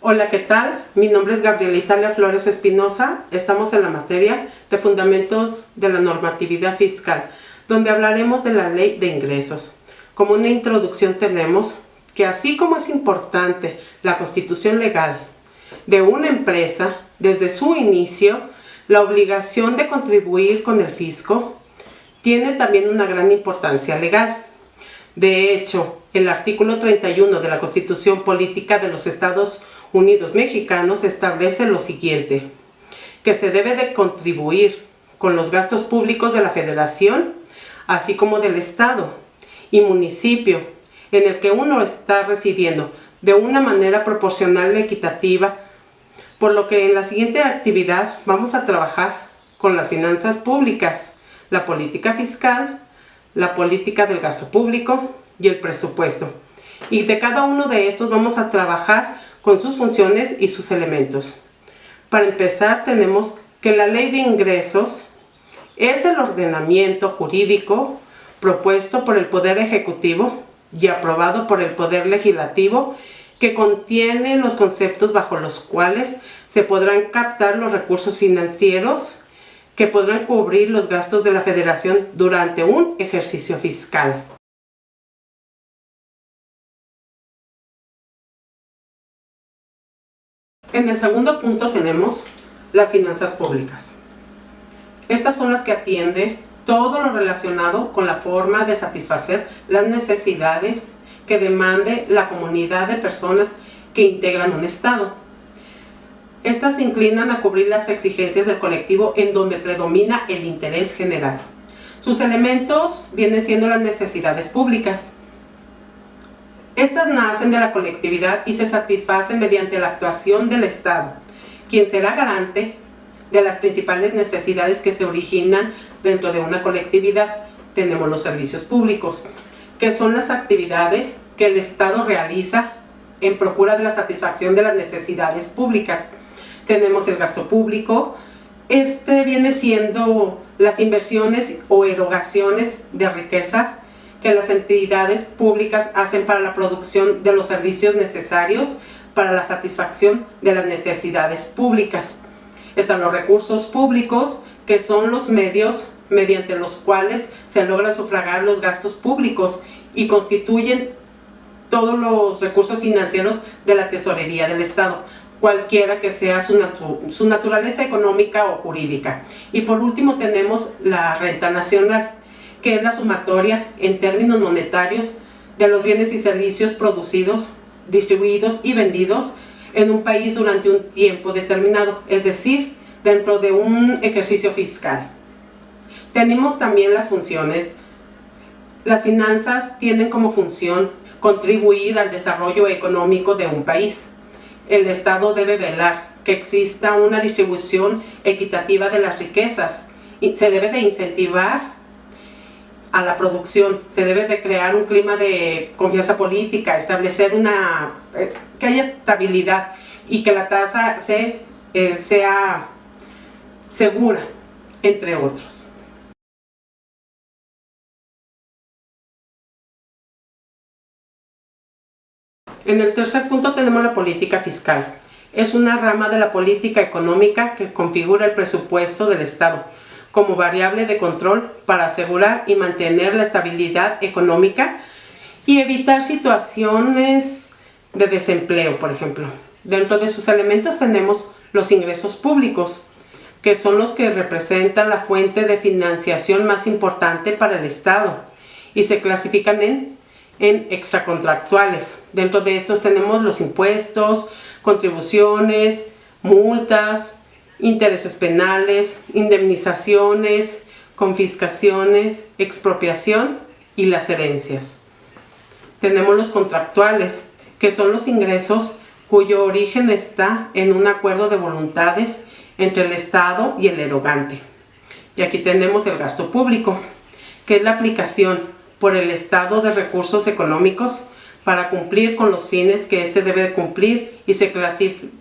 Hola, ¿qué tal? Mi nombre es Gabriela Italia Flores Espinosa. Estamos en la materia de Fundamentos de la Normatividad Fiscal, donde hablaremos de la Ley de Ingresos. Como una introducción tenemos que así como es importante la constitución legal de una empresa, desde su inicio, la obligación de contribuir con el fisco tiene también una gran importancia legal. De hecho, el artículo 31 de la Constitución Política de los Estados Unidos Mexicanos establece lo siguiente: que se debe de contribuir con los gastos públicos de la Federación, así como del Estado y municipio en el que uno está residiendo, de una manera proporcional y equitativa, por lo que en la siguiente actividad vamos a trabajar con las finanzas públicas, la política fiscal, la política del gasto público y el presupuesto. Y de cada uno de estos vamos a trabajar con sus funciones y sus elementos. Para empezar, tenemos que la Ley de Ingresos es el ordenamiento jurídico propuesto por el Poder Ejecutivo y aprobado por el Poder Legislativo, que contiene los conceptos bajo los cuales se podrán captar los recursos financieros que podrán cubrir los gastos de la Federación durante un ejercicio fiscal. En el segundo punto tenemos las finanzas públicas. Estas son las que atienden todo lo relacionado con la forma de satisfacer las necesidades que demande la comunidad de personas que integran un Estado. Estas se inclinan a cubrir las exigencias del colectivo en donde predomina el interés general. Sus elementos vienen siendo las necesidades públicas. Estas nacen de la colectividad y se satisfacen mediante la actuación del Estado, quien será garante de las principales necesidades que se originan dentro de una colectividad. Tenemos los servicios públicos, que son las actividades que el Estado realiza en procura de la satisfacción de las necesidades públicas. Tenemos el gasto público. Este viene siendo las inversiones o erogaciones de riquezas que las entidades públicas hacen para la producción de los servicios necesarios para la satisfacción de las necesidades públicas. Están los recursos públicos, que son los medios mediante los cuales se logran sufragar los gastos públicos y constituyen todos los recursos financieros de la tesorería del Estado, cualquiera que sea su naturaleza económica o jurídica. Y por último tenemos la renta nacional, que es la sumatoria en términos monetarios de los bienes y servicios producidos, distribuidos y vendidos en un país durante un tiempo determinado, es decir, dentro de un ejercicio fiscal. Tenemos también las funciones. Las finanzas tienen como función contribuir al desarrollo económico de un país. El Estado debe velar que exista una distribución equitativa de las riquezas y se debe de incentivar a la producción, se debe de crear un clima de confianza política, establecer que haya estabilidad y que la tasa sea segura, entre otros. En el tercer punto tenemos la política fiscal. Es una rama de la política económica que configura el presupuesto del Estado como variable de control para asegurar y mantener la estabilidad económica y evitar situaciones de desempleo, por ejemplo. Dentro de sus elementos tenemos los ingresos públicos, que son los que representan la fuente de financiación más importante para el Estado y se clasifican en extracontractuales. Dentro de estos tenemos los impuestos, contribuciones, multas, intereses penales, indemnizaciones, confiscaciones, expropiación y las herencias. Tenemos los contractuales, que son los ingresos cuyo origen está en un acuerdo de voluntades entre el Estado y el erogante. Y aquí tenemos el gasto público, que es la aplicación por el Estado de recursos económicos para cumplir con los fines que éste debe de cumplir y se clasifican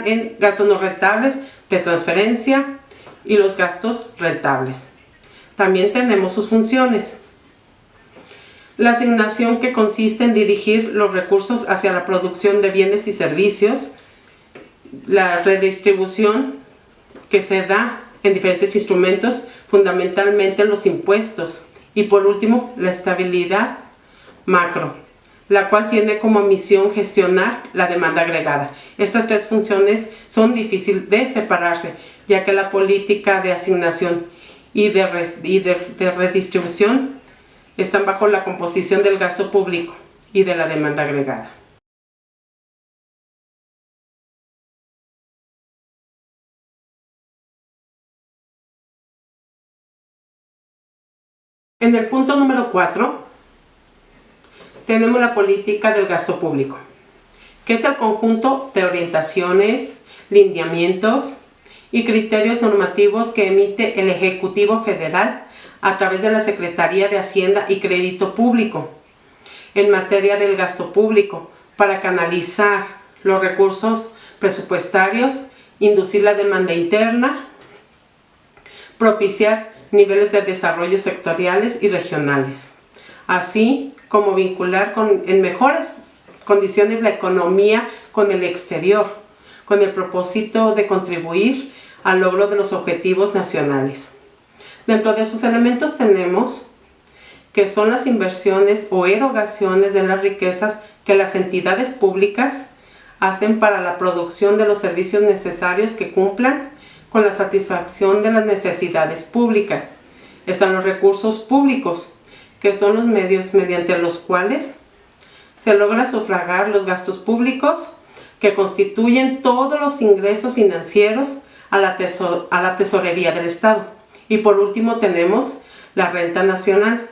en gastos no rentables, de transferencia y los gastos rentables. También tenemos sus funciones. La asignación, que consiste en dirigir los recursos hacia la producción de bienes y servicios la redistribución que se da en diferentes instrumentos, fundamentalmente los impuestos, y por último la estabilidad macro, la cual tiene como misión gestionar la demanda agregada. Estas tres funciones son difíciles de separarse, ya que la política de asignación y de redistribución están bajo la composición del gasto público y de la demanda agregada. En el punto número 4 tenemos la política del gasto público, que es el conjunto de orientaciones, lineamientos y criterios normativos que emite el Ejecutivo Federal a través de la Secretaría de Hacienda y Crédito Público en materia del gasto público para canalizar los recursos presupuestarios, inducir la demanda interna, propiciar niveles de desarrollo sectoriales y regionales, así como vincular en mejores condiciones la economía con el exterior, con el propósito de contribuir al logro de los objetivos nacionales. Dentro de sus elementos tenemos que son las inversiones o erogaciones de las riquezas que las entidades públicas hacen para la producción de los servicios necesarios que cumplan con la satisfacción de las necesidades públicas. Están los recursos públicos, que son los medios mediante los cuales se logra sufragar los gastos públicos que constituyen todos los ingresos financieros a la tesorería del Estado. Y por último tenemos la renta nacional,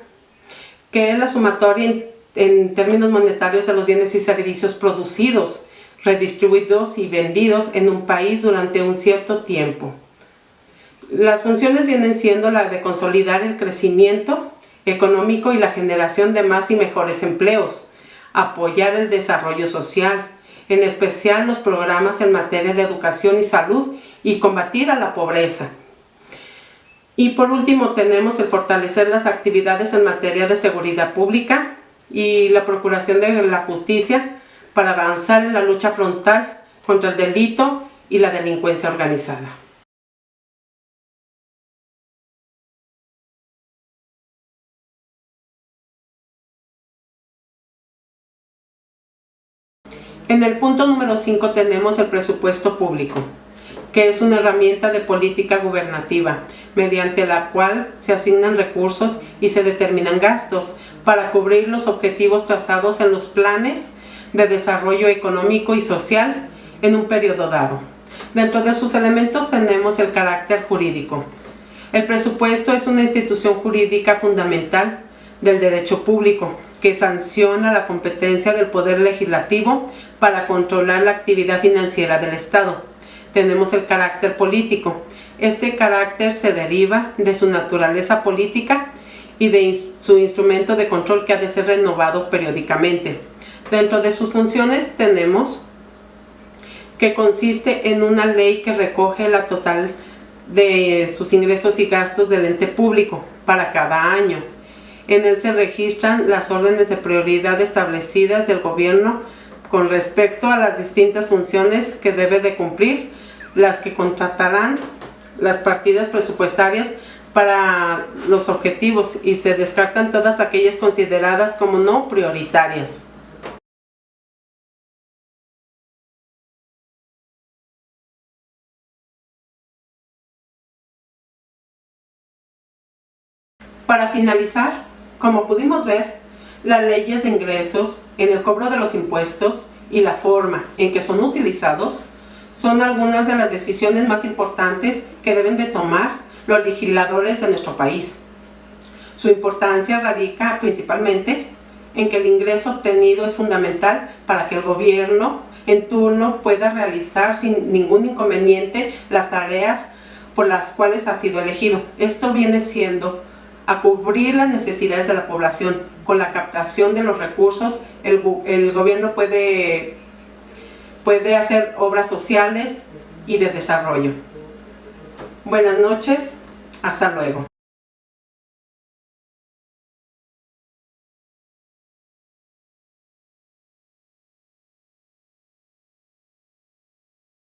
que es la sumatoria en términos monetarios de los bienes y servicios producidos, redistribuidos y vendidos en un país durante un cierto tiempo. Las funciones vienen siendo la de consolidar el crecimiento económico y la generación de más y mejores empleos, apoyar el desarrollo social, en especial los programas en materia de educación y salud, y combatir a la pobreza. Y por último tenemos el fortalecer las actividades en materia de seguridad pública y la procuración de la justicia para avanzar en la lucha frontal contra el delito y la delincuencia organizada. En el punto número 5 tenemos el presupuesto público, que es una herramienta de política gubernativa, mediante la cual se asignan recursos y se determinan gastos para cubrir los objetivos trazados en los planes de desarrollo económico y social en un periodo dado. Dentro de sus elementos tenemos el carácter jurídico. El presupuesto es una institución jurídica fundamental del derecho público que sanciona la competencia del Poder Legislativo para controlar la actividad financiera del Estado. Tenemos el carácter político. Este carácter se deriva de su naturaleza política y de su instrumento de control que ha de ser renovado periódicamente. Dentro de sus funciones tenemos que consiste en una ley que recoge la total de sus ingresos y gastos del ente público para cada año. En él se registran las órdenes de prioridad establecidas del gobierno con respecto a las distintas funciones que debe de cumplir, las que contratarán las partidas presupuestarias para los objetivos, y se descartan todas aquellas consideradas como no prioritarias. Para finalizar, como pudimos ver, las leyes de ingresos en el cobro de los impuestos y la forma en que son utilizados son algunas de las decisiones más importantes que deben de tomar los legisladores de nuestro país. Su importancia radica principalmente en que el ingreso obtenido es fundamental para que el gobierno en turno pueda realizar sin ningún inconveniente las tareas por las cuales ha sido elegido. Esto viene siendo a cubrir las necesidades de la población. Con la captación de los recursos, el gobierno puede hacer obras sociales y de desarrollo. Buenas noches, hasta luego.